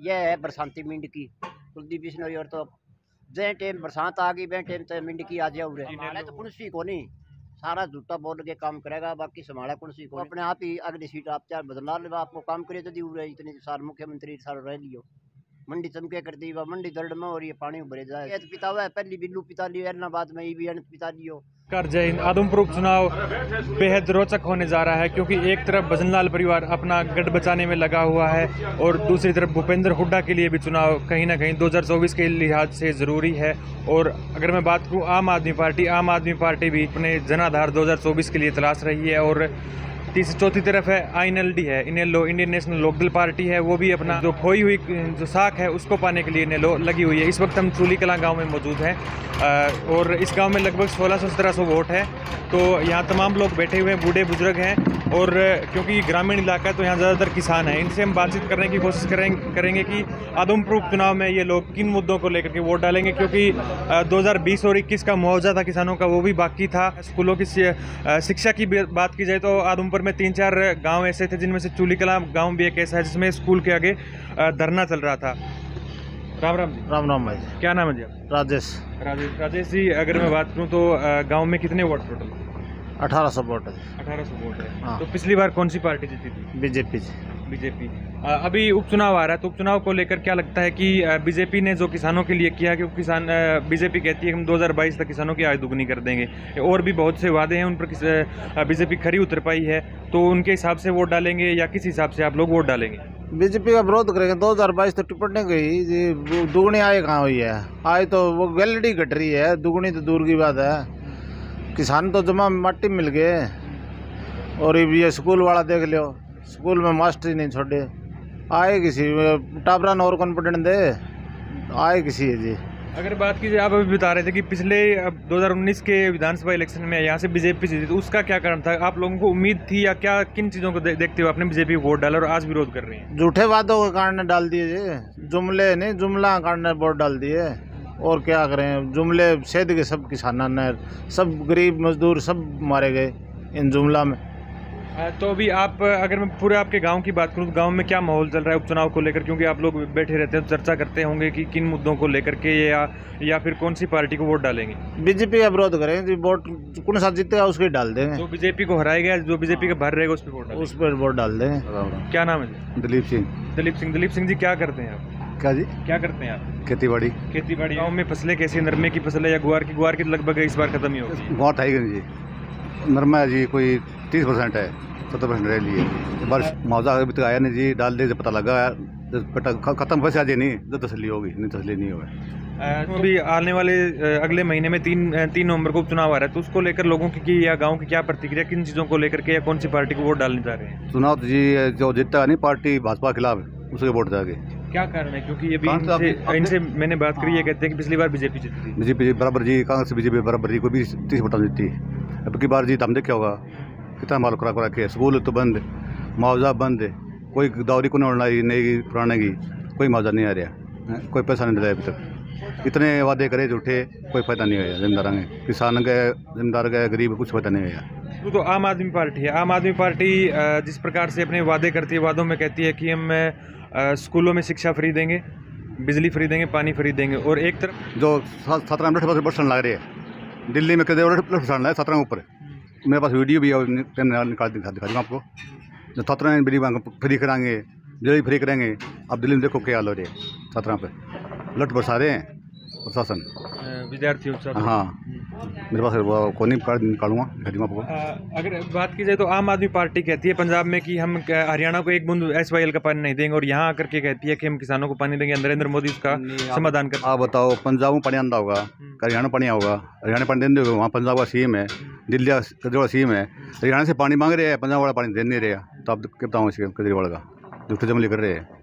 यह है बरसाती मिंड की कुलदीप बिश्नोई। और तो जै टाइम बरसात आ गई वह टाइम तो मिंड की आ जाओ रे हमारे तो कुछ को नहीं सारा झूठा बोल के काम करेगा बाकी संभाला कौन सी को अपने आप ही अगली सीट आप चार बदला ले आपको काम करे तो दी रहे इतने साल मुख्यमंत्री साल रह लियो मंडी चमके कर दी मंडी दर्द में और ये पानी भरे जाए ये तो पिता हुआ है पहली बिल्लू पिता लियो एलनाबाद में ये भी अनंत पिता लियो कर जय हिंद। आदमपुर उपचुनाव बेहद रोचक होने जा रहा है क्योंकि एक तरफ भजनलाल परिवार अपना गढ़ बचाने में लगा हुआ है और दूसरी तरफ भूपेंद्र हुड्डा के लिए भी चुनाव कहीं ना कहीं 2024 के लिहाज से ज़रूरी है। और अगर मैं बात करूं आम आदमी पार्टी भी अपने जनाधार 2024 के लिए तलाश रही है। और चौथी तरफ है INLD है इनेलो इंडियन नेशनल लोकदल पार्टी है, वो भी अपना जो खोई हुई जो साख है उसको पाने के लिए इनेलो लगी हुई है। इस वक्त हम चूली कलां गांव में मौजूद हैं और इस गांव में लगभग 1600-1700 वोट है। तो यहाँ तमाम लोग बैठे हुए हैं, बूढ़े बुजुर्ग हैं और क्योंकि ग्रामीण इलाका है तो यहाँ ज़्यादातर किसान हैं। इनसे हम बातचीत करने की कोशिश करेंगे कि आदमपुर उपचुनाव में ये लोग किन मुद्दों को लेकर के वोट डालेंगे, क्योंकि 2020 और 21 का मुआवजा था किसानों का वो भी बाकी था। स्कूलों की शिक्षा की बात की जाए तो आदमपुर में 3-4 गांव ऐसे थे जिनमें से चूली कलां गांव भी एक ऐसा है जिसमें स्कूल के आगे धरना चल रहा था। राम राम जी। राम राम भाई। क्या नाम है जी आप? राजेश जी, अगर मैं बात करूं तो गांव में कितने वोट टोटल? 1800 वोट है। 1800 वोट है। हाँ। तो पिछली बार कौन सी पार्टी जीती थी? बीजेपी। अभी उपचुनाव आ रहा है तो उपचुनाव को लेकर क्या लगता है कि बीजेपी ने जो किसानों के लिए किया कि किसान बीजेपी कहती है कि हम 2022 तक किसानों की आय दुगनी कर देंगे और भी बहुत से वादे हैं उन पर बीजेपी खरी उतर पाई है, तो उनके हिसाब से वोट डालेंगे या किस हिसाब से आप लोग वोट डालेंगे? बीजेपी का विरोध करेंगे। 2022 तो टिपट नहीं गई जी, दुगनी आय कहाँ हुई है? आय तो वो वैलिडिटी घट रही है, दुगनी तो दूर की बात है। किसान तो जमा माटी मिल गए और ये स्कूल वाला देख लो, स्कूल में मास्टर ही नहीं छोड़े। आए किसी टाबरा और कॉन्फिडेंट दे आए किसी है जी। अगर बात कीजिए आप अभी बता रहे थे कि पिछले 2019 के विधानसभा इलेक्शन में यहाँ से बीजेपी जीती, तो उसका क्या कारण था? आप लोगों को उम्मीद थी या क्या किन चीज़ों को देखते हुए आपने बीजेपी वोट डाला और आज विरोध कर रहे हैं? झूठे वादों के कारण डाल दिए जी, जुमले नहीं जुमला कारण वोट डाल दिए। और क्या करें, जुमले सेध के सब किसानों ने, सब गरीब मजदूर सब मारे गए इन जुमला में। तो अभी आप अगर मैं पूरे आपके गांव की बात करूं तो गांव में क्या माहौल चल रहा है उपचुनाव को लेकर, क्योंकि आप लोग बैठे रहते हैं चर्चा करते होंगे कि किन मुद्दों को लेकर के या फिर कौन सी पार्टी को वोट डालेंगे? बीजेपी का विरोध करेंगे जी, वोट कौन सा जीतेगा उसको डाल देंगे। जो बीजेपी को हराएगा, जो बीजेपी का भर रहेगा उस पर वोट डालेंगे। उस पर वोट डाल देंगे। क्या नाम है जी? दलीप सिंह जी, क्या करते हैं आप? क्या करते हैं आप? खेती बाड़ी। गाँव में फसलें कैसी, नरमे की फसल है या गुआर की लगभग इस बार खत्म ही होगी? बहुत है जी, नरमा है जी कोई 30% है, 70% रह लिए बारिश मुआवजा अभी तक आया नहीं जी। डाल दे पता लगा खत्म पैसे आ जाए नहीं तो तसली होगी, नहीं तसली नहीं होगा। तो अभी आने वाले अगले महीने में 3 नवंबर को उपचुनाव आ रहा है, तो उसको लेकर लोगों की या गांव की क्या प्रतिक्रिया, किन चीज़ों को लेकर के या कौन सी पार्टी को वोट डालने जा रहे हैं? चुनाव तो जी जो जीतता नहीं पार्टी भाजपा के खिलाफ उसके वोट जाएंगे। क्या कारण है? क्योंकि ये भी इनसे मैंने बात करी, ये कहते हैं कि पिछली बार बीजेपी जीती थी। बीजेपी बराबर जी, कांग्रेस बीजेपी बराबर जी, कोई भी 30 वोट जीती। अब की बार जीत हम देखा होगा कितना माल करा के, स्कूल तो बंद, मुआवजा बंद, कोई दौरी को नहीं पुराने की कोई मुआवजा नहीं आ रहा, कोई पैसा नहीं दिलाया अभी तक। इतने वादे करे झूठे, कोई फायदा नहीं हुआ जमींदार के, किसान के, जमींदार के, गरीब कुछ फायदा नहीं हुआ। तो आम आदमी पार्टी है, आम आदमी पार्टी जिस प्रकार से अपने वादे करती है, वादों में कहती है कि हम स्कूलों में शिक्षा फ्री देंगे, बिजली फ्री देंगे, पानी फ्री देंगे, और एक तरफ जो 17 में बस लग रही है दिल्ली में, कहते है 17 ऊपर मेरे पास वीडियो भी निकाल दिखा दूँ आपको। जो 17 बिजली फ्री कराएंगे, बिजली फ्री करेंगे। अब दिल्ली में देखो क्या हाल हो रही है, 17 पे लट बरसा रहे हैं प्रशासन, विद्यार्थी उत्सव। हाँ, मेरे पास कौन निकालूंगा दिखा आपको। अगर बात की जाए तो आम आदमी पार्टी कहती है पंजाब में कि हम हरियाणा को एक बूंद SYL का पानी नहीं देंगे, और यहाँ आकर के कहती है कि हम किसानों को पानी देंगे। नरेंद्र मोदी उसका समाधान कर। आप बताओ, पंजाब में पानी आंदा होगा, हरियाणा पानी होगा, हरियाणा पानी देने होगा, वहाँ पंजाब का CM है, दिल्ली केजरीवाल CM है, हरियाणा से पानी मांग रहे हैं, पंजाब वाला पानी दे नहीं रहा। तो आप क्या बताऊँ इसके केजरीवाल का झूठे जमले कर रहे हैं।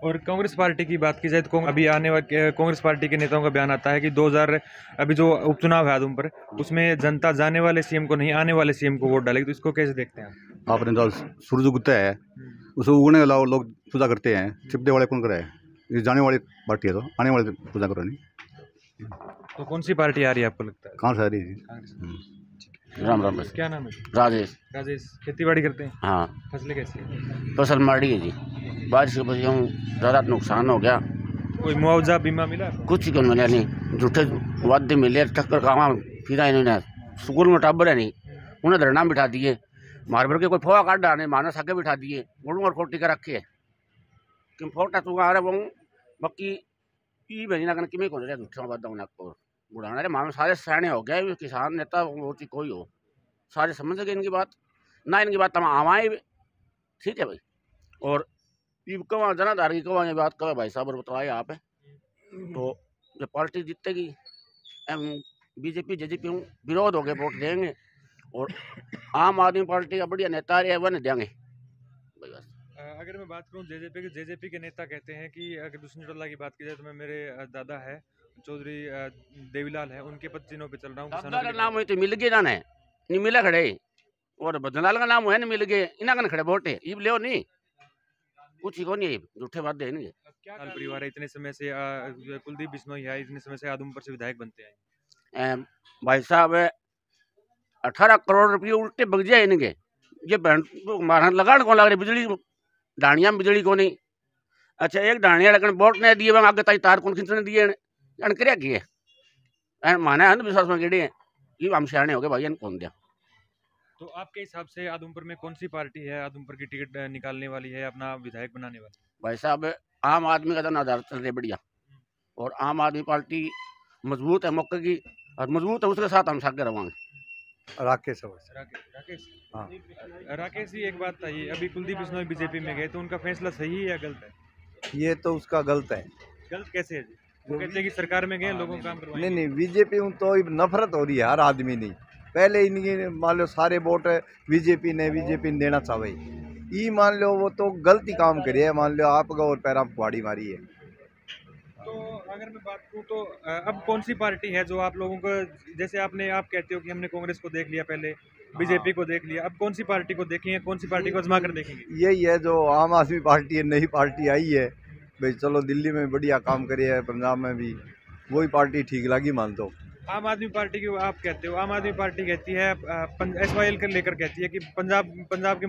और कांग्रेस पार्टी की बात की जाए तो अभी आने वाले कांग्रेस पार्टी के नेताओं का बयान आता है कि 2000 अभी जो उपचुनाव है आदमपुर, उसमें जनता जाने वाले CM को नहीं, आने वाले CM को वोट डालेगी, तो इसको कैसे देखते हैं आप? आपने जो सूरज उगता है उसे उगने वाला लोग पूजा करते हैं, छिपने वाले कौन करे? ये जाने वाली पार्टी है, तो आने वाले पूजा करो नहीं। तो कौन सी पार्टी आ रही है आपको लगता है? कहाँ से आ रही है? राम राम बस। क्या नाम है? राजेश। राजेश, खेती बाड़ी करते हैं? हाँ, फसलें कैसी हैं? फसल माड़ी है जी, बारिश की वजह से ज़्यादा नुकसान हो गया। कोई मुआवजा बीमा मिला? कुछ क्यों मिला नहीं, झूठे वादे मिले, टक्कर कहाँ फिरा इन्होंने। स्कूल में टाबर है नहीं, उन्हें धरना बिठा दिए, मार भर के कोई फोड़ा काट डाले, माना साके बिठा दिए, गुड़ और खोटी का रखे कि फोटा तू आ रहा वो बाकी ई भेजना कन किमें को रे झूठा वादा उन्हें को बुढ़ाना रे मानो सारे सयाने हो गए, किसान नेता वो कोई हो, सारे समझ गए इनकी बात ना, इनकी बात तमाम आवाएं ठीक है भाई। और ये कवा जनाधार की कवा ये बात कवा भाई साहब और बताए आप है तो जो पार्टी जीतेगी बीजेपी जेजेपी विरोध हो गए वोट देंगे, और आम आदमी पार्टी का बढ़िया नेता है वन देंगे। अगर मैं बात करूं जेजेपी के नेता कहते हैं कि अगर दुष्यंत चौटाला की बात की जाए तो मैं मेरे दादा है चौधरी देवीलाल है, उनके पद चिन्हों पे चल रहा हूँ। दादा का नाम है तो मिल गए जाना है, नहीं मिला खड़े, और भजनलाल का नाम है नहीं मिल गए, इन्हें कन खड़े वोट है ये ले नहीं कुछ ही को नहीं, झूठे बात है नहीं। क्या परिवार है इतने समय से कुलदीप बिश्नोई है, इतने समय से आदमपुर से विधायक बनते हैं भाई साहब 18 करोड़ रुपये उल्टे बग जाए इनके, ये मारा लगान कौन लग रही बिजली डाणिया में बिजली को नहीं। अच्छा एक डाणिया लगन वोट नहीं दिए आगे ताई तार कौन खींचने दिए करे किए माना है विश्वास में गिड़े ये हम सियाने हो गए भाई कौन दिया। तो आपके हिसाब से आदमपुर में कौन सी पार्टी है आदमपुर की टिकट निकालने वाली है, अपना विधायक बनाने वाली? भाई साहब आम आदमी का तो आधार चल रहे बढ़िया, और आम आदमी पार्टी मजबूत है मौके की, और मजबूत है उसके साथ हम साथ रहेंगे। राकेश हाँ। राकेश जी एक बात था, ये अभी कुलदीप बिश्नोई बीजेपी में गए तो उनका फैसला सही है या गलत है? ये तो उसका गलत है। गलत कैसे है जी? वो कहते हैं कि सरकार में गए लोगों को काम करवाएंगे। नहीं बीजेपी में तो नफरत हो रही है हर आदमी नहीं, पहले इनकी मान लो सारे वोट बीजेपी ने देना चाहे, ये मान लो वो तो गलती काम करे है, मान लो आपका और पैरा फाड़ी मारी है। तो अगर मैं बात करूँ तो अब कौन सी पार्टी है जो आप लोगों को, जैसे आप कहते हो कि हमने कांग्रेस को देख लिया, पहले बीजेपी को देख लिया, अब कौन सी पार्टी को देखेंगे, कौन सी पार्टी को आजमा कर देखेंगे? यही है जो आम आदमी पार्टी है, नई पार्टी आई है भाई, चलो दिल्ली में बढ़िया काम करे है, पंजाब में भी वही पार्टी ठीक लगी मान दो। आम आदमी पार्टी की आप कहते हो, आम आदमी पार्टी कहती है SYL कर लेकर कहती है कि पंजाब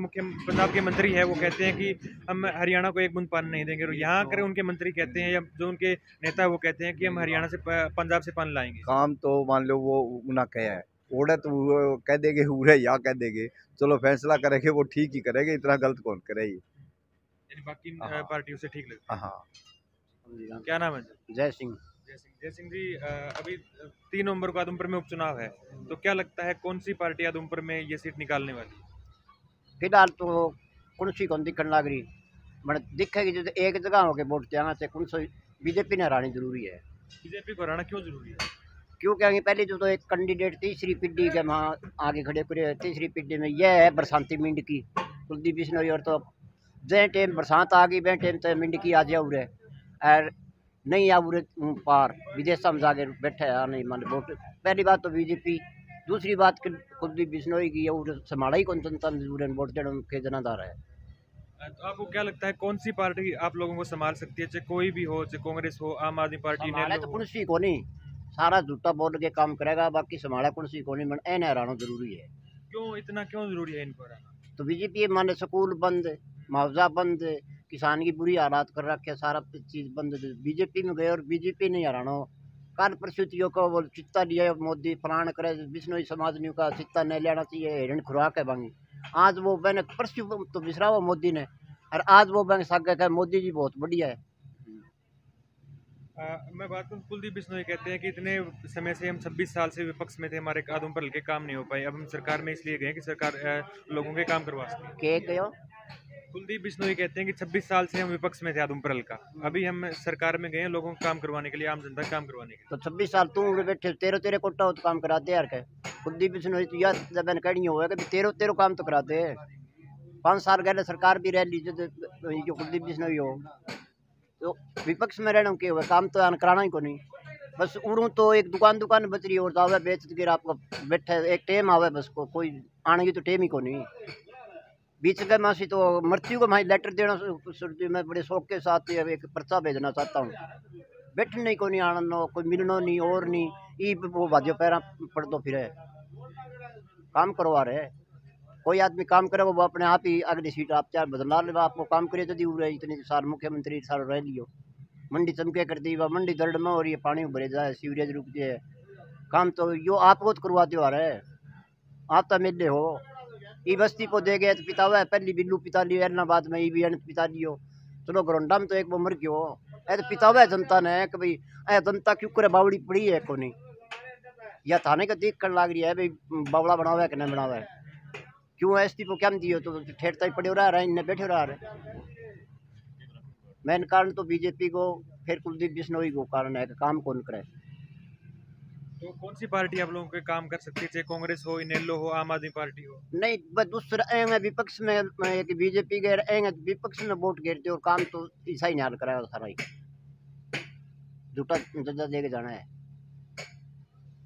के मंत्री है वो कहते हैं कि हम हरियाणा को एक बूंद पानी नहीं देंगे, और यहाँ कर उनके मंत्री कहते हैं या जो उनके नेता है वो कहते हैं कि हम हरियाणा से पंजाब से पानी लाएंगे। काम तो मान लो वो उन्हें कहा है, ओढ़े तो वो कह देंगे उरे या कह देंगे, चलो फैसला करेंगे वो ठीक ही करेंगे, इतना गलत कौन करेगी। बाकी पार्टियों से ठीक लगता है। हाँ। क्या नाम है? जय सिंह। जय सिंह जी, अभी 3 नवंबर को आदमपुर में उपचुनाव है, तो क्या लगता है कौन सी पार्टी आदमपुर में ये सीट निकालने वाली? फिलहाल तो कुर्सी कौन दिखने लग रही, मैंने दिखेगी जो एक जगह होके वोट देना चाहिए, कुर्सी बीजेपी ने हरानी जरूरी है। बीजेपी को हराना क्यों जरूरी है? क्यों कहेंगे, पहले जो एक कैंडिडेट तीसरी पीढ़ी के वहाँ आगे खड़े करे, तीसरी पीढ़ी में यह है बरसाती मिंड की कुलदीप बिश्नोई, और तो जै टाइम बरसात आ गई वह टाइम तो मिंड की आ जाओ रे, और नहीं आ उरे पार विदेश में जाके बैठे है नहीं मान वोट। पहली बात तो बीजेपी, दूसरी बात कुलदीप बिश्नोई की और संभाला ही कौन जनता वोट देना के जनाधार है। तो आपको क्या लगता है कौन सी पार्टी आप लोगों को संभाल सकती है, चाहे कोई भी हो, चाहे कांग्रेस हो, आम आदमी पार्टी संभाला तो कुर्सी को नहीं, सारा झूठा बोल के काम करेगा, बाकी संभाला कुर्सी को नहीं, मैंने एन हराना जरूरी है। क्यों इतना क्यों जरूरी है इनको हराना? तो बीजेपी माने स्कूल बंद, मुआवजा बंद, किसान की बुरी हालात कर रखे, सारा चीज बंद, बीजेपी में गए और बीजेपी नहीं हराना। कल परसुतियों को वो चित्ता लिया मोदी प्लान करे, बिश्नोई समाज ने का चित्ता नहीं लेना चाहिए, हिरण खुराक है बांगी, आज वो मैंने परसों तो बिसरा हुआ मोदी ने, और आज वो बैंक सक गए मोदी जी बहुत बढ़िया है। मैं बात करूँ, कुलदीप बिश्नोई कहते हैं कि इतने समय से हम 26 साल से विपक्ष में थे, हमारे आदमपुर हल्के काम नहीं हो पाए, अब हम सरकार में इसलिए गए कि सरकार लोगों के काम करवा सके। कुलदीप बिश्नोई कहते हैं कि 26 साल से हम विपक्ष में थे आदमपुर हल्का, अभी हम सरकार में गए हैं लोगों को काम करवाने के लिए, आम जनता काम करवाने के लिए। तो 26 साल तू उड़े बैठे तेरे कोटा हो तो काम कराते यार के कुलदीप बिश्नोई तो यार जब मैंने कहीं हुआ कि तेरो काम तो कराते हैं। 5 साल पहले सरकार भी रह ली जो कुलदीप बिश्नोई हो, तो विपक्ष में रहना के हुए काम तो कराना ही को नहीं, बस उड़ू तो एक दुकान बच रही और दावे बेच गिर आपको बैठे एक टेम आवे, बस को कोई आने की तो टेम ही को नहीं। बीच के मासी तो मृत्यु को भाई लेटर देना, मैं बड़े शौक के साथ एक पर्चा भेजना चाहता हूँ, बैठने नहीं को नहीं आना, कोई मिलना नहीं और नहीं, ये वो बाजो पैरा पड़ दो फिर काम करवा रहे हैं। कोई आदमी काम करे वो अपने आप ही अगली सीट आप चार बदला ले, आपको काम करे तो दी रहे इतने साल मुख्यमंत्री साल रह लियो। मंडी चमके कर दी वह मंडी दर्द में और ये पानी भरे जाए, सीवरेज रुक जाए, काम तो यो आपको तो करवाते आ रहे हैं। आप तो मिले हो ई बस्ती को दे गए तो पिता हुआ पहली बिल्लू पिता लियो, एलनाबाद में ई भी पिता लियो, चलो ग्रोंडा में तो एक वो मर गयो। ऐ तो पिता हुआ जनता ने कि भाई ऐ जनता क्यों करे बावड़ी पड़ी है को नहीं, या थाने का देख कर लाग रही है भाई बावड़ा बनावा है कि नहीं बनावा है, क्यों एस को क्या दियो तो ठेठता ही पड़े रहा है, इन्हें बैठे रहा है। मेन कारण तो बीजेपी को फिर कुलदीप बिश्नोई को कारण है कि काम कौन करे। तो कौन सी पार्टी आप लोगों के काम कर सकती है, चाहे कांग्रेस हो, इनेलो हो, आम आदमी पार्टी हो? नहीं बस दूसरा एंगे विपक्ष में कि बीजेपी गए एंगे विपक्ष में वोट गिरते और काम तो ऐसा ही नहीं हल कराया सारा ही झूठा जजा दे के जाना है।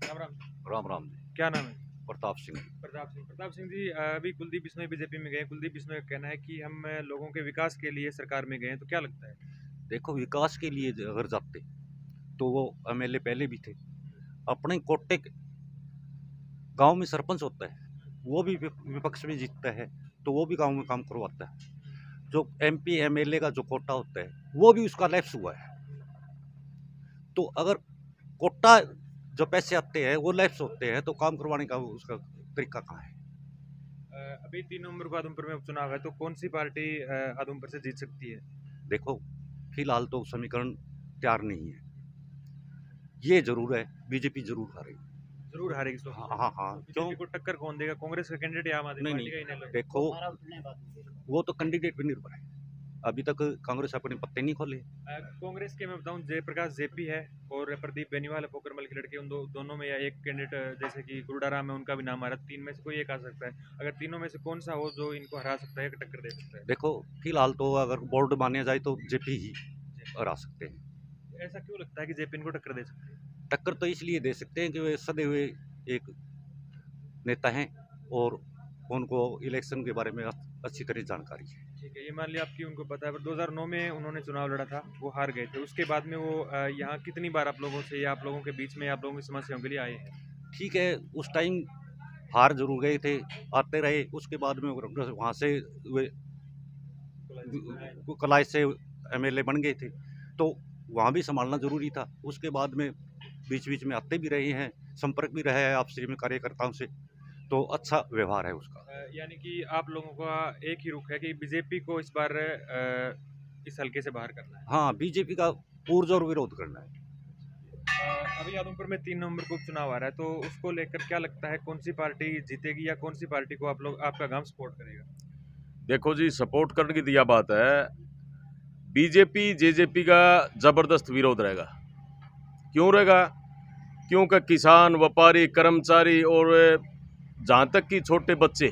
राम राम। राम राम। क्या नाम है? प्रताप सिंह। प्रताप सिंह जी, अभी कुलदीप बिश्नोई बीजेपी में गए। कुलदीप बिश्नोई का कहना है कि हम लोगों के विकास के लिए सरकार में गए, तो क्या लगता है? देखो, विकास के लिए अगर जाते तो वो एमएलए पहले भी थे, अपने कोटे गांव में सरपंच होता है, वो भी विपक्ष में जीतता है तो वो भी गांव में काम करवाता है। जो एमपी एमएलए का जो कोटा होता है वो भी उसका लैप्स हुआ है। तो अगर कोटा जो पैसे आते हैं वो लैप्स होते हैं तो काम करवाने का उसका तरीका कहाँ है? अभी 3 नवंबर को आदमपुर में उपचुनाव है, तो कौन सी पार्टी आदमपुर से जीत सकती है? देखो, फिलहाल तो समीकरण तैयार नहीं है। ये जरूर है बीजेपी जरूर हारेगी। जरूर हारेगी? हाँ। बीजेपी को टक्कर कौन देगा? कांग्रेस का कैंडिडेट या आम आदमी पार्टी का? इनेलो? देखो, वो तो कैंडिडेट पे निर्भर है। अभी तक कांग्रेस अपने पत्ते नहीं खोले। कांग्रेस के मैं बताऊं, जयप्रकाश जेपी है और प्रदीप बेनीवाल है, पोखरमल के लड़के। उन दोनों में या एक कैंडिडेट जैसे कि गुरुडाराम है, उनका भी नाम आ रहा है। 3 में से कोई एक आ सकता है। अगर तीनों में से कौन सा हो जो इनको हरा सकता है, टक्कर दे सकता है? देखो, फिलहाल तो अगर बोर्ड माने जाए तो जेपी ही हरा सकते हैं। ऐसा क्यों लगता है कि जेपी इनको टक्कर दे सकते हैं? टक्कर तो इसलिए दे सकते हैं कि वे सदे हुए एक नेता हैं और उनको इलेक्शन के बारे में अच्छी तरह जानकारी है। ठीक है, ये मान लिया आपकी उनको पता है, पर 2009 में उन्होंने चुनाव लड़ा था, वो हार गए थे। उसके बाद में वो यहाँ कितनी बार आप लोगों से या आप लोगों के बीच में आप लोगों की समस्याओं के लिए आए हैं? ठीक है, उस टाइम हार जरूर गए थे, आते रहे। उसके बाद में वहाँ से वे कलाई से एमएलए बन गए थे तो वहाँ भी संभालना जरूरी था। उसके बाद में बीच बीच में आते भी रहे हैं, संपर्क भी रहा है आपसी में कार्यकर्ताओं से, तो अच्छा व्यवहार है उसका। यानी कि आप लोगों का एक ही रुख है कि बीजेपी को इस बार इस हल्के से बाहर करना है? हाँ, बीजेपी का पुरजोर विरोध करना है। अभी आदमपुर में 3 नवंबर को चुनाव आ रहा है, तो उसको लेकर क्या लगता है, कौन सी पार्टी जीतेगी या कौन सी पार्टी को आपका गांव सपोर्ट करेगा? देखो जी, सपोर्ट करने की दिया बात है, बीजेपी जेजेपी का जबरदस्त विरोध रहेगा। क्यों रहेगा? क्योंकि किसान, व्यापारी, कर्मचारी और जहाँ तक कि छोटे बच्चे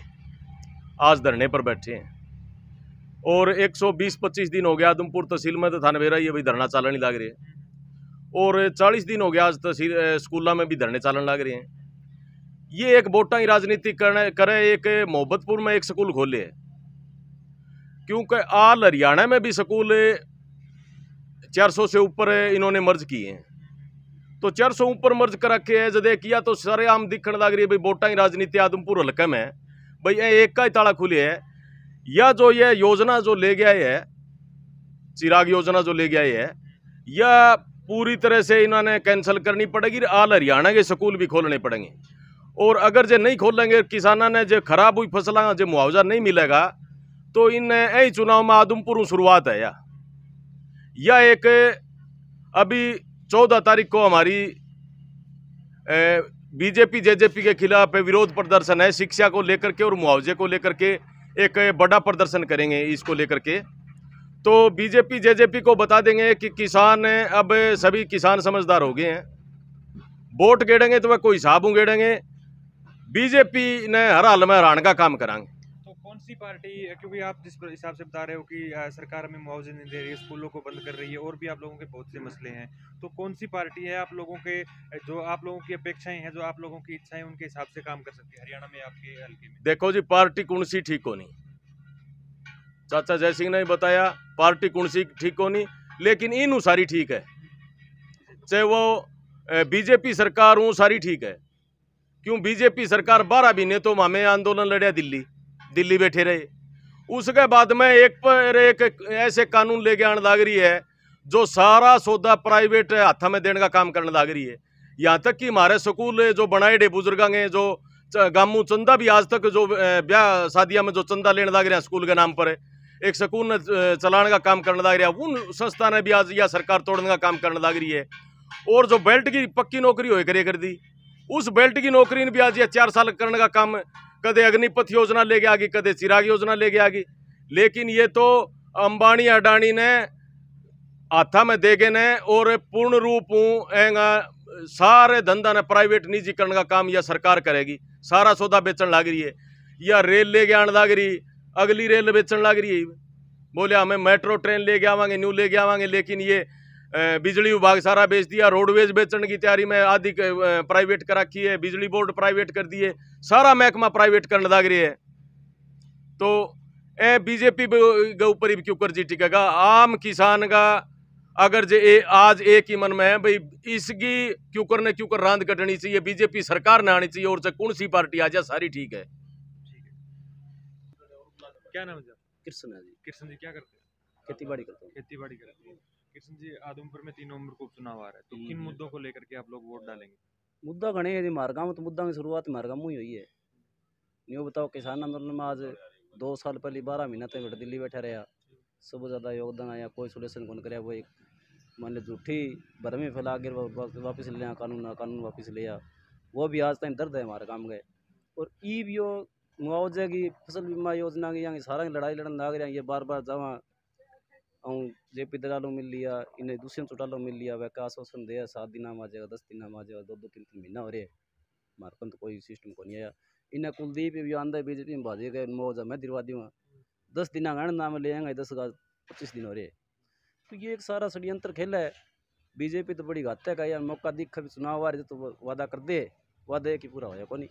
आज धरने पर बैठे हैं और 120-25 दिन हो गया आदमपुर तहसील में तो थाने बेरा ये भी धरना चालन ही लग रहे हैं और 40 दिन हो गया आज तहसील स्कूलों में भी धरने चालन लग रहे हैं। ये एक वोटा ही राजनीति करे, एक मोहब्बतपुर में एक स्कूल खोले है, क्योंकि आल हरियाणा में भी स्कूल 400 से ऊपर इन्होंने मर्ज किए हैं। तो 400 ऊपर मर्ज कर रखे है, जदे किया तो सारे आम दिखने लग रही है भाई वोटा ही राजनीति आदमपुर हल्के में भाई एक का ही ताला खुले है। या जो ये योजना जो ले गया है, चिराग योजना जो ले गया है, या पूरी तरह से इन्होंने कैंसिल करनी पड़ेगी। आल हरियाणा के स्कूल भी खोलने पड़ेंगे और अगर जो नहीं खोलेंगे, किसानों ने जो खराब हुई फसल जो मुआवजा नहीं मिलेगा तो इन यही चुनाव में आदमपुर शुरुआत है। या एक अभी 14 तारीख को हमारी बीजेपी जेजेपी के खिलाफ विरोध प्रदर्शन है, शिक्षा को लेकर के और मुआवजे को लेकर के एक बड़ा प्रदर्शन करेंगे। इसको लेकर के तो बीजेपी जेजेपी को बता देंगे कि किसान अब सभी किसान समझदार हो गए हैं, वोट गेड़ेंगे तो वह कोई हिसाब उगेड़ेंगे, बीजेपी ने हर हाल में हराने का काम कराएंगे। तो कौन सी पार्टी, क्योंकि आप जिस हिसाब से बता रहे हो कि सरकार में मुआवजे नहीं दे रही है, स्कूलों को बंद कर रही है और भी आप लोगों के बहुत से मसले हैं, तो कौन सी पार्टी है आप लोगों के जो आप लोगों की अपेक्षाएं हैं, जो आप लोगों की इच्छाएं, उनके हिसाब से काम कर सकती है हरियाणा में आपके हल्के में? देखो जी, पार्टी कौन सी ठीक होनी, चाचा जय सिंह ने बताया पार्टी कौन सी ठीक होनी, लेकिन इन सारी ठीक है, चाहे वो बीजेपी सरकार हूँ सारी ठीक है, क्यों बीजेपी सरकार 12 महीने तो हमें आंदोलन लड़िया, दिल्ली बैठे रहे। उसके बाद में एक पर एक ऐसे कानून लेके आने लग रही है जो सारा सौदा प्राइवेट हाथा में देने का काम करने लग रही है। यहाँ तक कि हमारे स्कूल जो बनाए डे बुजुर्ग हैं, जो गामू चंदा भी आज तक जो ब्याह शादियां में जो चंदा लेने लग रहे हैं स्कूल के नाम पर, एक स्कूल ने चलाने का काम करने लग रहा है, उन संस्था ने भी आज यह सरकार तोड़ने का काम करने लग रही है। और जो बेल्ट की पक्की नौकरी हो कर दी, उस बेल्ट की नौकरी ने भी आज यह 4 साल करने का काम, कदे अग्निपथ योजना लेके आ गई, कदे चिराग योजना लेके आ गई। लेकिन ये तो अंबानी अडानी ने हाथा में देगे ने और पूर्ण रूप सारे धंधा ने प्राइवेट निजी करने का काम यह सरकार करेगी। सारा सौदा बेचने लग रही है, या रेल लेके आने लग रही, अगली रेल बेचने लग रही है। बोले हमें मेट्रो ट्रेन लेके आवांगे, न्यू लेके आवांगे, लेकिन ये बिजली विभाग सारा बेच दिया। रोडवेज बेचने की तैयारी में आदि प्राइवेट कर रखी है, बिजली बोर्ड प्राइवेट कर दिए, सारा महकमा प्राइवेट करने लग रही है। तो बीजेपी के ऊपर ही क्यों कर्जी टिकेगा? आम किसान का अगर जे आज एक ही मन में है भाई, इसकी क्यों कर रांद कटनी चाहिए, बीजेपी सरकार ने आनी चाहिए, और से कौन सी पार्टी आ जाए सारी ठीक है। क्या नाम है जी? कृष्ण है जी। कृष्ण जी क्या करते हैं? खेती बाड़ी करते हैं। खेती बाड़ी करते हैं। कृष्ण जी, आदमपुर में 3 नवंबर को उपचुनाव आ रहा है, तो किन मुद्दों को लेकर के आप लोग वोट डालेंगे? मुद्दा घने है जी हमारे गाँव में, तो मुद्दा की शुरुआत हमारे गाँव में ही हुई है। न्यू बताओ, किसान आंदोलन में आज 2 साल पहले 12 महीना तक दिल्ली बैठा रहा, सब ज़्यादा योगदान आया, कोई सोल्यूशन कौन कराया। वो एक मान लो झूठी भरमी फैला के वापस लिया, कानून वापस लिया, वो भी आज तक दर्द है हमारे काम गए। और ई भी मुआवजे की, फसल बीमा योजना की, यहाँ सारा लड़ाई लड़न लग रहा है। ये बार बार जावा जेपी दलालों मिल लिया, इन्हें दूसरे चौटालों मिल लिया, वह का आश्वासन दिया 7 दिन में आ जाएगा, 10 दिन में आ जाएगा, 2-2, 3-3 महीना हो रहे हमारे पास तो कोई सिस्टम को नहीं आया। इन्हें कुलदीप भी आंदा बीजेपी में भाजे गए, मुआवजा मैं दिलवा दूँगा, 10 दिन गण नाम ले आएंगे, 10 का 25 दिन हो रहे। तो ये एक सारा षड्यंत्र खेल है। बीजेपी तो बड़ी घातक है यार, मौका दिख कभी चुनाव आ रहे तो वादा कर दे, वादा है कि पूरा होया को नहीं।